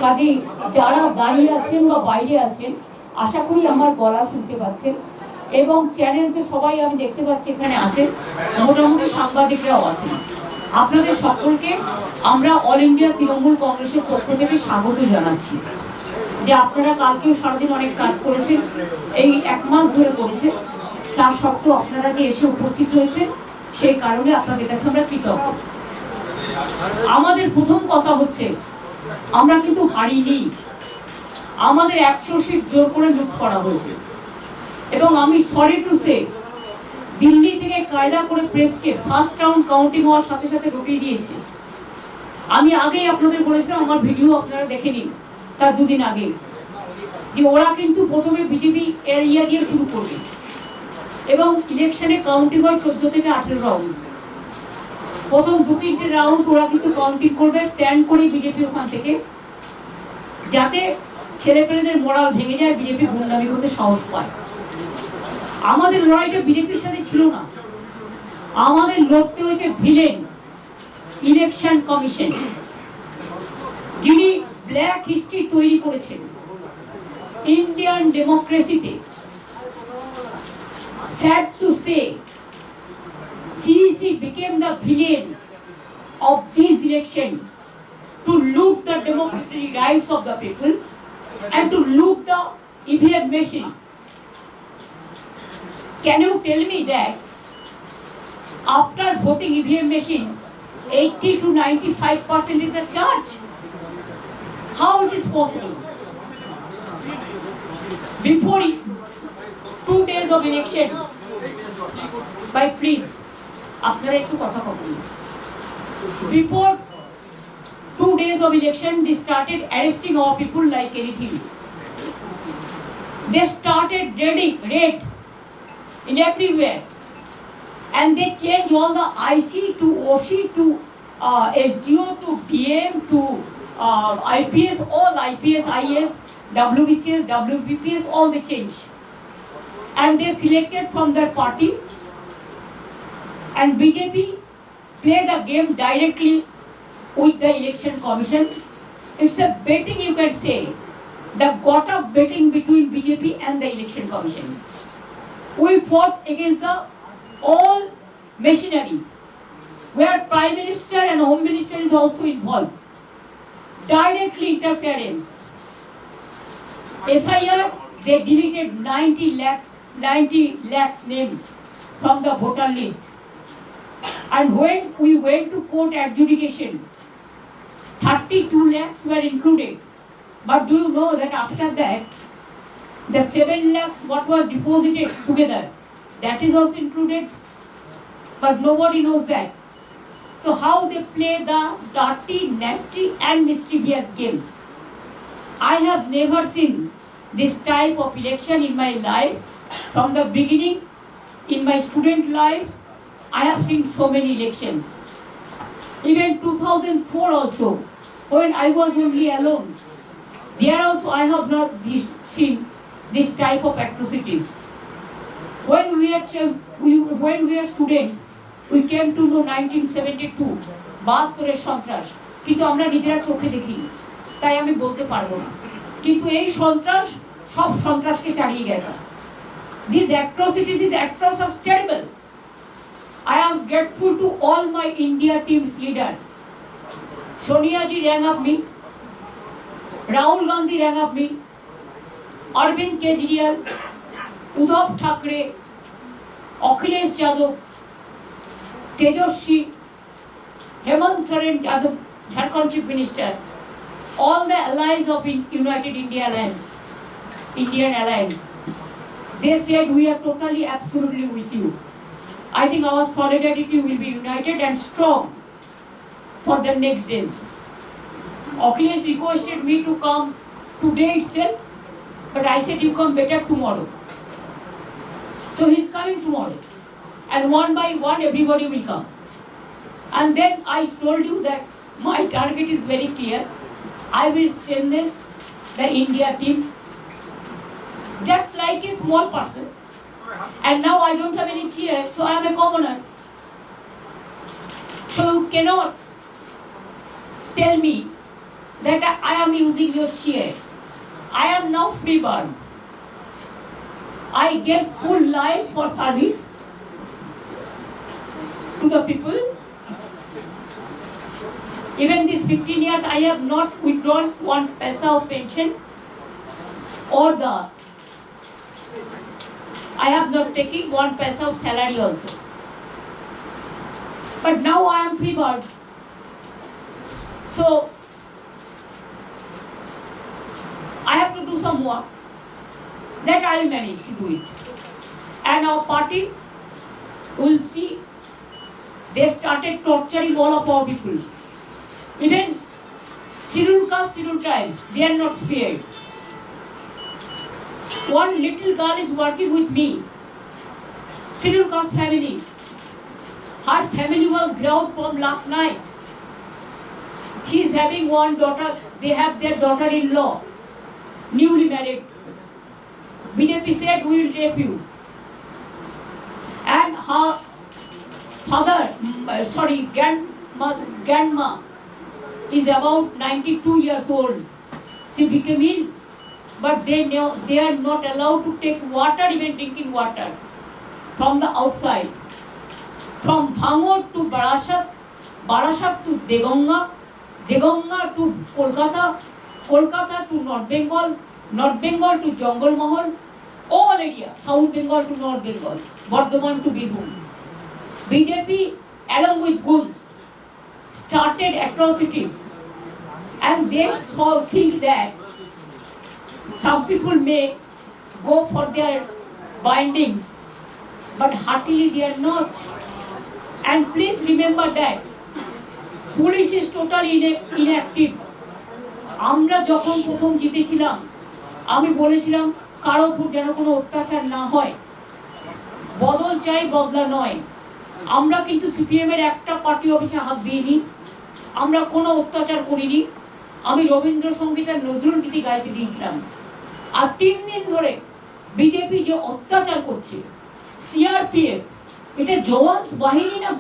কাজে যারা দাঁড়িয়ে আছেন বা বাইরে আছেন আশা করি আমার গলা শুনতে পাচ্ছেন, এবং চ্যানেল তো সবাই আমি দেখতে পাচ্ছি এখানে আছেন, মোটামুটি সাংবাদিকরাও আছেন। আপনাদের সকলকে আমরা অল ইন্ডিয়া তৃণমূল কংগ্রেসের পক্ষ থেকে স্বাগত জানাচ্ছি যে আপনারা কালকেও সারাদিন অনেক কাজ করেছেন, এই 1 মাস ধরে করেছেন, তা সত্ত্বেও আপনারা যে এসে উপস্থিত হয়েছেন সেই কারণে আপনাদের কাছে আমরা কৃতজ্ঞ। আমাদের প্রথম কথা হচ্ছে আমরা কিন্তু হারিনি, আমাদের 100 সিট জোর করে লুট করা হয়েছে, এবং আমি সরি টু সে দিল্লি থেকে কায়দা করে প্রেসকে ফার্স্ট রাউন্ড কাউন্টিং হওয়ার সাথে সাথে রুটিয়ে দিয়েছে। আমি আগেই আপনাদের বলেছিলাম, আমার ভিডিও আপনারা দেখে নিন তার 2 দিন আগে, যে ওরা কিন্তু প্রথমে বিজেপি এরিয়া দিয়ে শুরু করবে এবং ইলেকশনে কাউন্টিং হয় 14 থেকে 18 রাউন্ড। প্রথম 2-3টে রাউন্ড ওরা কিন্তু কাউন্টিং করবে, প্ল্যান করে বিজেপি ওখান থেকে, যাতে ছেলেপেলেদের মোরাল ভেঙে যায়, বিজেপি গুন্ডামি করতে সাহস পায়। আমাদের লড়াইটা বিজেপির সাথে ছিল না, আমাদের লড়তে হয়েছে ভিলেন ইলেকশন কমিশন, যিনি ব্ল্যাক হিস্ট্রি তৈরি করেছেন ইন্ডিয়ান ডেমোক্রেসিতে। Sad to say CEC became the villain of this election to loot the democratic rights of the people and to loot the EVM machine. Can you tell me that after voting EVM machine 80 to 95% is a charge? How it is possible? Before 2 days of election, by please, আপনারা একটু কথা বলুন। Before 2 days of election, they started arresting our people like anything. They started raid in everywhere, and they changed all the IC to OC to SDO to DM to IPS, all IPS, IS, WBCS, WBPS, all they changed, and they selected from their party. And BJP played the game directly with the election commission. It's a betting, you can say, the got up betting between BJP and the election commission. We fought against the all machinery, where Prime Minister and Home Minister is also involved. Directly interference. SIR, they deleted 90 lakhs names from the voter list. And when we went to court adjudication, 32 lakhs were included. But do you know that after that, the 7 lakhs what was deposited together, that is also included? But nobody knows that. So how they play the dirty, nasty and mischievous games. I have never seen this type of election in my life. From the beginning, in my student life, I have seen so many elections. Even 2004 also, when I was only alone, there also I have not seen this type of atrocities. When we are students, we came to know 1972, বাহাত্তরের সন্ত্রাস, কিন্তু আমরা নিজেরা চোখে দেখিনি, তাই আমি বলতে পারবো না। কিন্তু এই সন্ত্রাস সব সন্ত্রাসকে চালিয়ে গেছে। These atrocities is atrocious, terrible. I am grateful to all my India team's leader. Sonia ji rang up me, Rahul Gandhi rang up me, Arvind Kejriwal, Uddhav Thackeray, Akhilesh Yadav, Tejaswi, Hemant Soren Yadav, Jharkhand Chief Minister, all the allies of United India Alliance, Indian Alliance, they said we are totally, absolutely with you. I think our solidarity will be united and strong for the next days. Akhilesh requested me to come today itself, but I said you come better tomorrow. So he's coming tomorrow, and one by one everybody will come. And then I told you that my target is very clear. I will strengthen the India team just like a small person. And now I don't have any chair, so I am a commoner. So you cannot tell me that I am using your chair. I am now free bird. I gave full life for service to the people. Even these 15 years, I have not withdrawn one paisa of pension or I have not taken one paisa of salary also. But now I am free bird. So I have to do some work. That I will manage to do it. And our party will see they started torturing all of our people. Even scheduled caste, scheduled tribes, they are not spared. One little girl is working with me, scheduled caste family. Her family was ground from last night. She is having one daughter, they have their daughter-in-law, newly married. BJP said, we will rape you. And her grandma is about 92 years old. She became ill, but they are not allowed to take water, even drinking water, from the outside. From Bhangor to Barasat, Barasat to Degonga, Degonga to Kolkata, Kolkata to North Bengal, North Bengal to Jungle Mahal, all area, South Bengal to North Bengal, Bardhaman to Birbhum. BJP, along with goons, started atrocities, and they think that some people may go for their bindings, but heartily they are not. And please remember that police is totally inactive. আমরা যখন প্রথম জিতেছিলাম, আমি বলেছিলাম কারো উপর যেন কোনো অত্যাচার না হয়, বদল চাই, বদলা নয়। আমরা কিন্তু সিপিএম এর একটা পার্টি অফিসে হাত দিইনি, আমরা কোনো অত্যাচার করিনি। আমি রবীন্দ্রসঙ্গীত আর নজরুল গীতি গাইতে দিয়েছিলাম। আর 3 দিন ধরে বিজেপি যে অত্যাচার করছে, সিআরপিএফ, এটা জওয়ান বাহিনী না